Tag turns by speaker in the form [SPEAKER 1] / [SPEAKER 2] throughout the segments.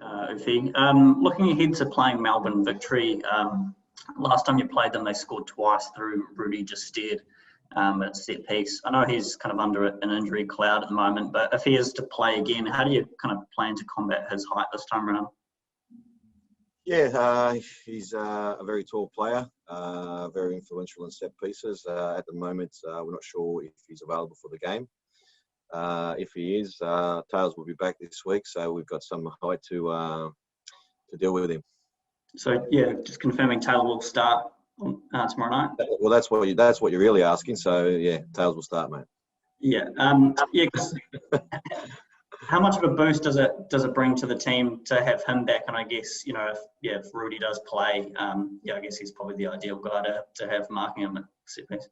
[SPEAKER 1] Ufuk. Looking ahead to playing Melbourne Victory, last time you played them, they scored twice through Rudy Justead at set piece. I know he's kind of under an injury cloud at the moment, but if he is to play again, how do you kind of plan to combat his height this time around?
[SPEAKER 2] Yeah, he's a very tall player, very influential in set pieces. At the moment, we're not sure if he's available for the game. If he is, Tails will be back this week, so we've got some height to deal with him.
[SPEAKER 1] So yeah, just confirming Taylor will start tomorrow night.
[SPEAKER 2] Well, that's what you're really asking. So yeah, Tails will start, mate.
[SPEAKER 1] Yeah, yeah. How much of a boost does it bring to the team to have him back? And I guess if Rudy does play, I guess he's probably the ideal guy to have marking him at set piece.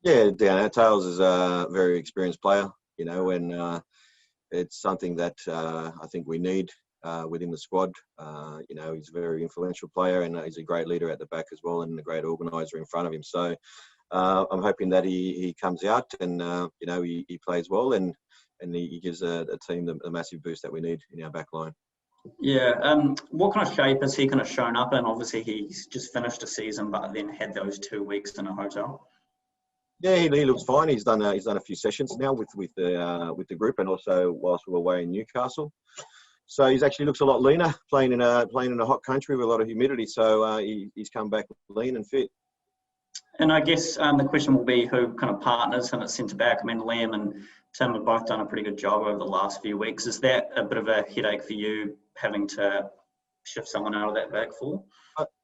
[SPEAKER 2] Yeah, Tails is a very experienced player. And it's something that I think we need within the squad. He's a very influential player, and he's a great leader at the back as well, and a great organiser in front of him. So I'm hoping that he comes out and he plays well and he gives a team the massive boost that we need in our back line.
[SPEAKER 1] Yeah. What kind of shape has he kind of shown up in? Obviously, he's just finished a season, but then had those 2 weeks in a hotel.
[SPEAKER 2] Yeah, he looks fine. He's done a few sessions now with the group, and also whilst we were away in Newcastle. So he actually looks a lot leaner, playing in a hot country with a lot of humidity. So he's come back lean and fit.
[SPEAKER 1] And I guess the question will be who kind of partners him at centre back. I mean, Liam and Tim have both done a pretty good job over the last few weeks. Is that a bit of a headache for you, having to shift someone out of that back four?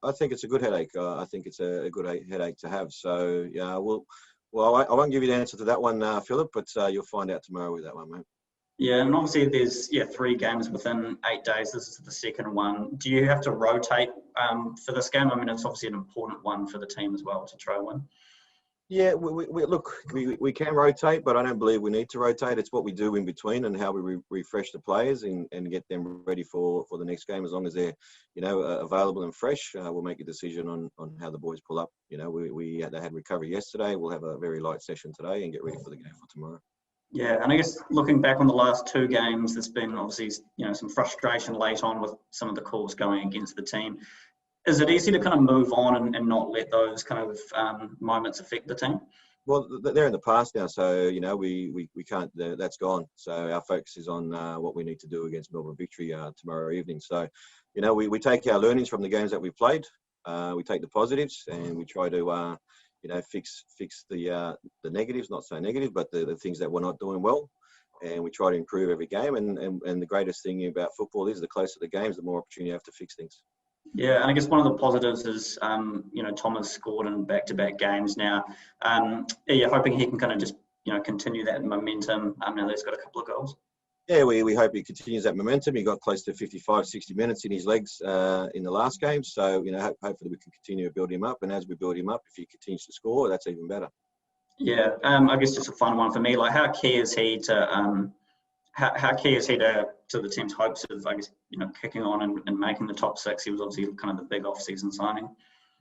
[SPEAKER 2] I think it's a good headache. I think it's a good headache to have. So yeah, Well, I won't give you the answer to that one, Philip, but you'll find out tomorrow with that one, mate.
[SPEAKER 1] Yeah, and obviously there's 3 games within 8 days. This is the second one. Do you have to rotate for this game? I mean, it's obviously an important one for the team as well to try win.
[SPEAKER 2] Yeah, we can rotate, but I don't believe we need to rotate. It's what we do in between and how we refresh the players and get them ready for the next game. As long as they're, available and fresh, we'll make a decision on how the boys pull up. They had recovery yesterday. We'll have a very light session today and get ready for the game for tomorrow.
[SPEAKER 1] Yeah, and I guess looking back on the last 2 games, there's been obviously, some frustration late on with some of the calls going against the team. Is it easy to kind of move on and not let those kind of moments affect the team?
[SPEAKER 2] Well, they're in the past now, so we can't. That's gone. So our focus is on what we need to do against Melbourne Victory tomorrow evening. So, we take our learnings from the games that we've played. We take the positives and we try to fix the negatives, not so negative, but the things that we're not doing well. And we try to improve every game. And the greatest thing about football is the closer the games, the more opportunity you have to fix things.
[SPEAKER 1] Yeah, and I guess one of the positives is, Tom has scored in back-to-back games now. You're hoping he can kind of just, continue that momentum now that he's got a couple of goals?
[SPEAKER 2] Yeah, we hope he continues that momentum. He got close to 55, 60 minutes in his legs in the last game. So, hopefully we can continue to build him up. And as we build him up, if he continues to score, that's even better. Yeah,
[SPEAKER 1] I guess just a final one for me. Like, how key is he to the team's hopes of, I guess, kicking on and making the top 6? He was obviously kind of the big off-season signing.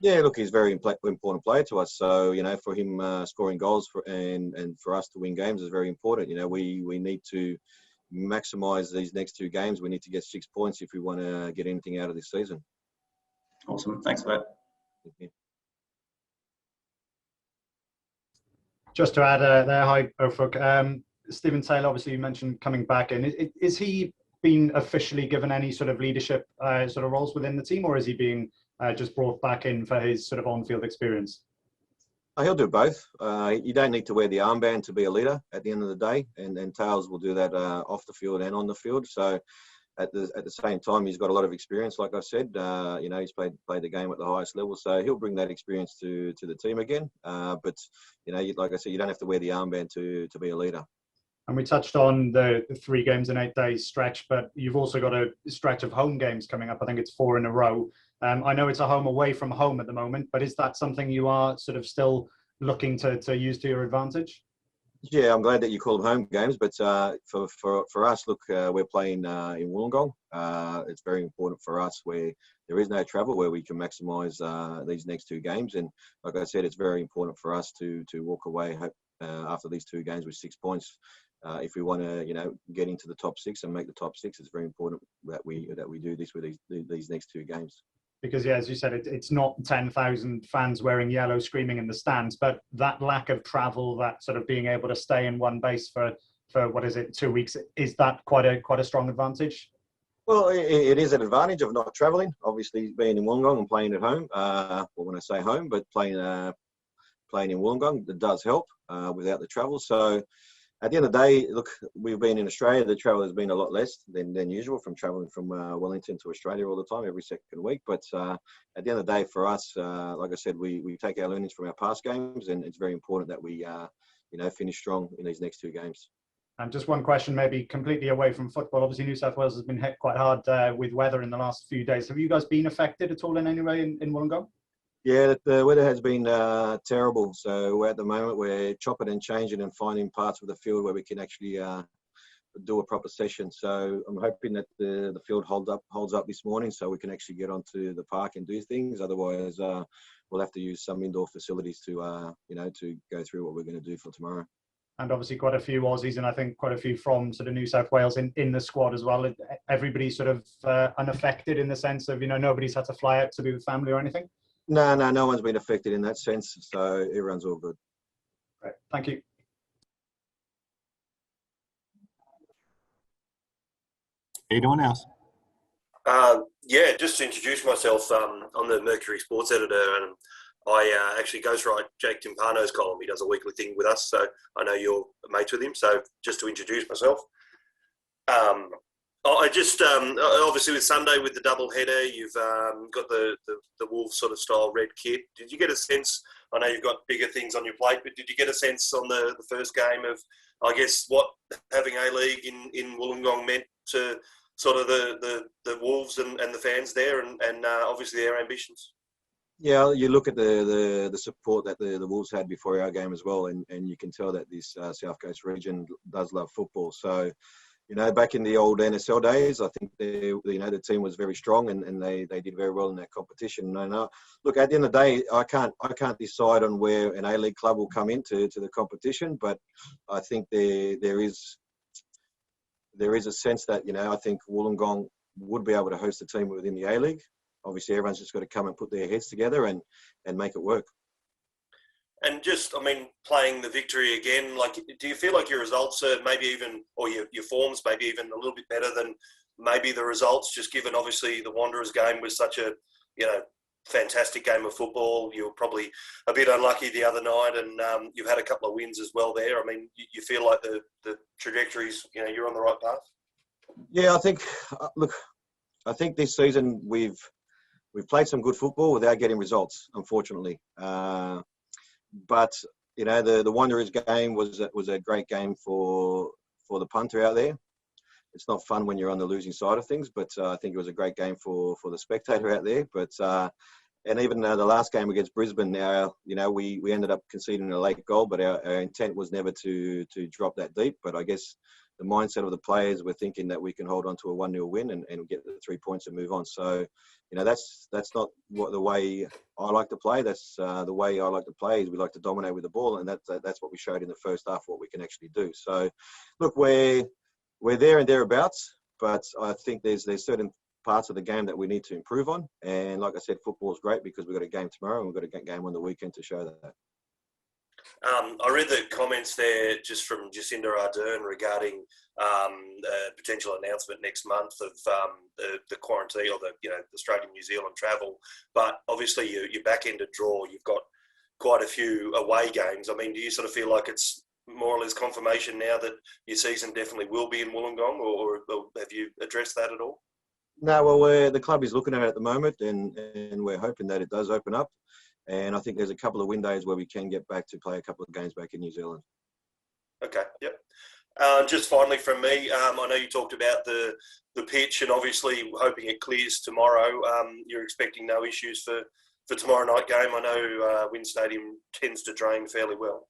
[SPEAKER 2] Yeah, look, he's a very important player to us. So, for him scoring goals and for us to win games is very important. We need to maximise these next 2 games. We need to get 6 points if we want to get anything out of this season.
[SPEAKER 1] Awesome. Thanks for that.
[SPEAKER 2] Thank you.
[SPEAKER 3] Just to add there, hi, Ufuk. Stephen Taylor, obviously you mentioned coming back in. Is he been officially given any sort of leadership sort of roles within the team, or is he being just brought back in for his sort of on-field experience?
[SPEAKER 2] He'll do both. You don't need to wear the armband to be a leader at the end of the day, and Tails will do that off the field and on the field. So at the same time, he's got a lot of experience, like I said. He's played the game at the highest level, so he'll bring that experience to the team again. But like I said, you don't have to wear the armband to be a leader.
[SPEAKER 3] And we touched on the 3 games in 8 days stretch, but you've also got a stretch of home games coming up. I think it's 4 in a row. I know it's a home away from home at the moment, but is that something you are sort of still looking to use to your advantage?
[SPEAKER 2] Yeah, I'm glad that you call them home games, but for us, look, we're playing in Wollongong. It's very important for us where there is no travel, where we can maximise these next 2 games. And like I said, it's very important for us to walk away after these 2 games with 6 points. if we want to, get into the top 6 and make the top 6, it's very important that we do this with these next 2 games.
[SPEAKER 3] Because, yeah, as you said, it's not 10,000 fans wearing yellow screaming in the stands, but that lack of travel, that sort of being able to stay in one base for what is it, 2 weeks, is that quite a strong advantage?
[SPEAKER 2] Well, it is an advantage of not travelling. Obviously, being in Wollongong and playing at home. Well, when I say home, but playing in Wollongong, it does help without the travel. So, at the end of the day, look, we've been in Australia. The travel has been a lot less than usual from travelling from Wellington to Australia all the time, every second week. But at the end of the day, for us, like I said, we take our learnings from our past games, and it's very important that we, finish strong in these next 2 games.
[SPEAKER 3] And just one question, maybe completely away from football. Obviously, New South Wales has been hit quite hard with weather in the last few days. Have you guys been affected at all in any way in Wollongong?
[SPEAKER 2] Yeah, the weather has been terrible. So at the moment, we're chopping and changing and finding parts of the field where we can actually do a proper session. So I'm hoping that the field holds up this morning, so we can actually get onto the park and do things. Otherwise, we'll have to use some indoor facilities to go through what we're going to do for tomorrow.
[SPEAKER 3] And obviously quite a few Aussies, and I think quite a few from sort of New South Wales in the squad as well. Everybody's sort of unaffected in the sense of, nobody's had to fly out to be with family or anything?
[SPEAKER 2] No one's been affected in that sense. So everyone's all good.
[SPEAKER 3] Right. Thank you.
[SPEAKER 4] Anyone else?
[SPEAKER 5] Yeah, just to introduce myself, I'm the Mercury sports editor, and I actually ghostwrite Jake Timpano's column. He does a weekly thing with us, so I know you're mates with him. So just to introduce myself, I just obviously with Sunday with the double header, you've got the Wolves sort of style red kit. Did you get a sense? I know you've got bigger things on your plate, but did you get a sense on the first game of, I guess, what having ALeague in Wollongong meant to sort of the Wolves and the fans there, and obviously their ambitions? Yeah,
[SPEAKER 2] you look at the support that the Wolves had before our game as well, and you can tell that this South Coast region does love football. So, back in the old NSL days, I think the team was very strong and they did very well in that competition. And look, at the end of the day, I can't decide on where an A-League club will come into the competition, but I think there is a sense that I think Wollongong would be able to host a team within the A-League. Obviously, everyone's just got to come and put their heads together and make it work. And just, playing the Victory again, do you feel like your results are maybe even, or your form's maybe even a little bit better than maybe the results, just given obviously the Wanderers game was such a, fantastic game of football. You were probably a bit unlucky the other night, and you've had a couple of wins as well there. You feel like the trajectories, you're on the right path? Yeah, I think this season we've played some good football without getting results, unfortunately. But the Wanderers game was a great game for the punter out there. It's not fun when you're on the losing side of things, but I think it was a great game for the spectator out there. But and even the last game against Brisbane, now we ended up conceding a late goal, but our intent was never to drop that deep. But I guess the mindset of the players were thinking that we can hold on to a 1-0 win and get the 3 points and move on. So, that's not the way I like to play. That's the way I like to play is we like to dominate with the ball, and that's what we showed in the first half, what we can actually do. So, look, we're there and thereabouts, but I think there's certain parts of the game that we need to improve on. And like I said, football is great because we've got a game tomorrow and we've got a game on the weekend to show that. I read the comments there just from Jacinda Ardern regarding a potential announcement next month of the quarantine or the Australian-New Zealand travel. But obviously your back-ended draw, you've got quite a few away games. Do you sort of feel like it's more or less confirmation now that your season definitely will be in Wollongong, or have you addressed that at all? No, well, the club is looking at it at the moment, and we're hoping that it does open up. And I think there's a couple of windows where we can get back to play a couple of games back in New Zealand. Okay, yep. Just finally from me, I know you talked about the pitch and obviously hoping it clears tomorrow. You're expecting no issues for tomorrow night game. I know Wynn Stadium tends to drain fairly well.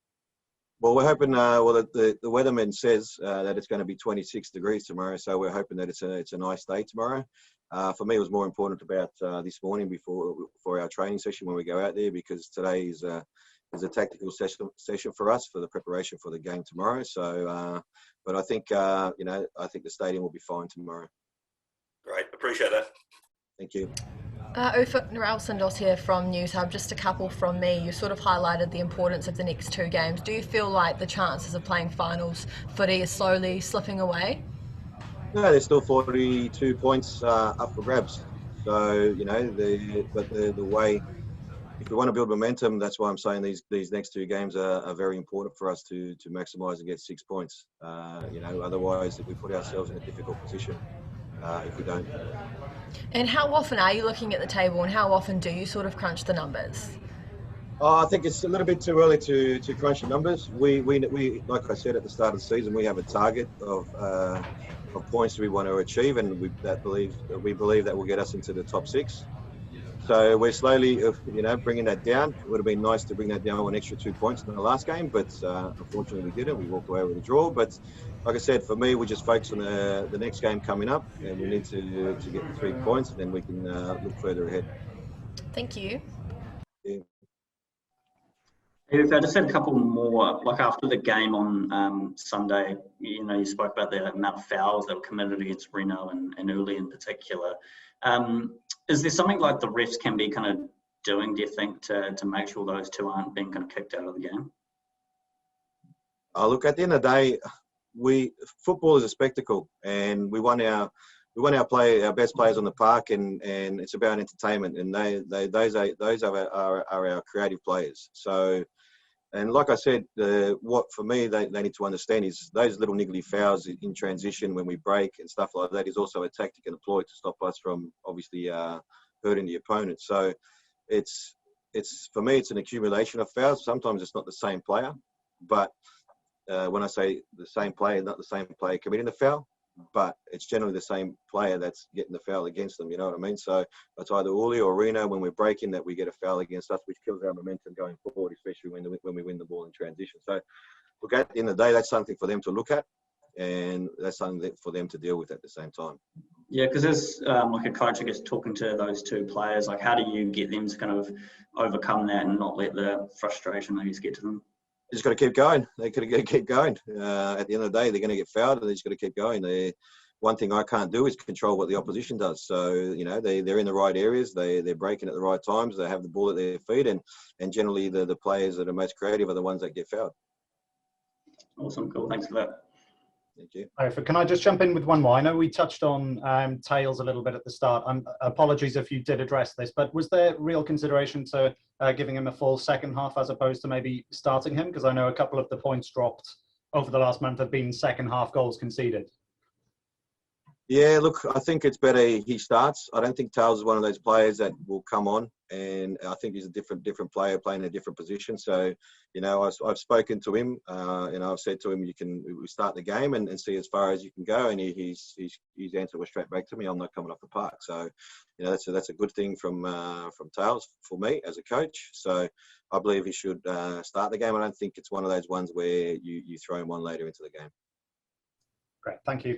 [SPEAKER 2] Well, we're hoping. The weatherman says that it's going to be 26 degrees tomorrow, so we're hoping that it's a nice day tomorrow. For me, it was more important about this morning before our training session when we go out there, because today is as a tactical session for us for the preparation for the game tomorrow. So, but I think I think the stadium will be fine tomorrow.
[SPEAKER 5] Great, appreciate that.
[SPEAKER 2] Thank you.
[SPEAKER 6] Ufuk Talay here from News Hub. Just a couple from me. You sort of highlighted the importance of the next 2 games. Do you feel like the chances of playing finals footy is slowly slipping away?
[SPEAKER 2] No, there's still 42 points up for grabs. So the way, if we want to build momentum, that's why I'm saying these next 2 games are very important for us to maximise and get 6 points. Otherwise we put ourselves in a difficult position if we don't.
[SPEAKER 6] And how often are you looking at the table, and how often do you sort of crunch the numbers?
[SPEAKER 2] I think it's a little bit too early to crunch the numbers. We like I said at the start of the season, we have a target of points we want to achieve, and we believe that will get us into the top 6. So we're slowly, bringing that down. It would have been nice to bring that down 1 extra 2 points in the last game, but unfortunately we didn't. We walked away with a draw. But like I said, for me, we just focus on the next game coming up, and we need to get the 3 points, and then we can look further ahead.
[SPEAKER 6] Thank you.
[SPEAKER 2] Yeah.
[SPEAKER 1] If I just had a couple more, like after the game on Sunday, you spoke about the amount of fouls that were committed against Reno and Uli in particular. Is there something like the refs can be kind of doing, do you think, to make sure those 2 aren't being kind of kicked out of the game?
[SPEAKER 2] Look, at the end of the day, football is a spectacle, and we want our best players on the park, and it's about entertainment, and those are our creative players. So, and like I said, what for me they need to understand is those little niggly fouls in transition when we break and stuff like that is also a tactic employed to stop us from obviously hurting the opponent. So it's for me it's an accumulation of fouls. Sometimes it's not the same player, but when I say the same player, not the same player committing the foul, but it's generally the same player that's getting the foul against them, you know what I mean? So it's either Uli or Reno when we're breaking that we get a foul against us, which kills our momentum going forward, especially when we win the ball in transition. So look, at the end of the day, that's something for them to look at, and that's something for them to deal with at the same time.
[SPEAKER 1] Yeah, because as like a coach, I guess, talking to those 2 players, like how do you get them to kind of overcome that and not let the frustration, I guess, get to them?
[SPEAKER 2] Just got to keep going. They got to keep going. At the end of the day, they're going to get fouled, and they just got to keep going. One thing I can't do is control what the opposition does. So they're in the right areas. They're breaking at the right times. They have the ball at their feet, and generally the players that are most creative are the ones that get fouled.
[SPEAKER 1] Awesome, cool. Thanks for that.
[SPEAKER 2] Thank you.
[SPEAKER 3] Can I just jump in with one more? I know we touched on Tails a little bit at the start. Apologies if you did address this, but was there real consideration to giving him a full second half as opposed to maybe starting him? Because I know a couple of the points dropped over the last month have been second half goals conceded.
[SPEAKER 2] Yeah, look, I think it's better he starts. I don't think Tails is one of those players that will come on, and I think he's a different player playing a different position. So, I've spoken to him, I've said to him, we start the game and see as far as you can go, and his answer was straight back to me, I'm not coming off the park. So, that's a good thing from Tails for me as a coach. So, I believe he should start the game. I don't think it's one of those ones where you throw him on later into the game.
[SPEAKER 3] Great, thank you.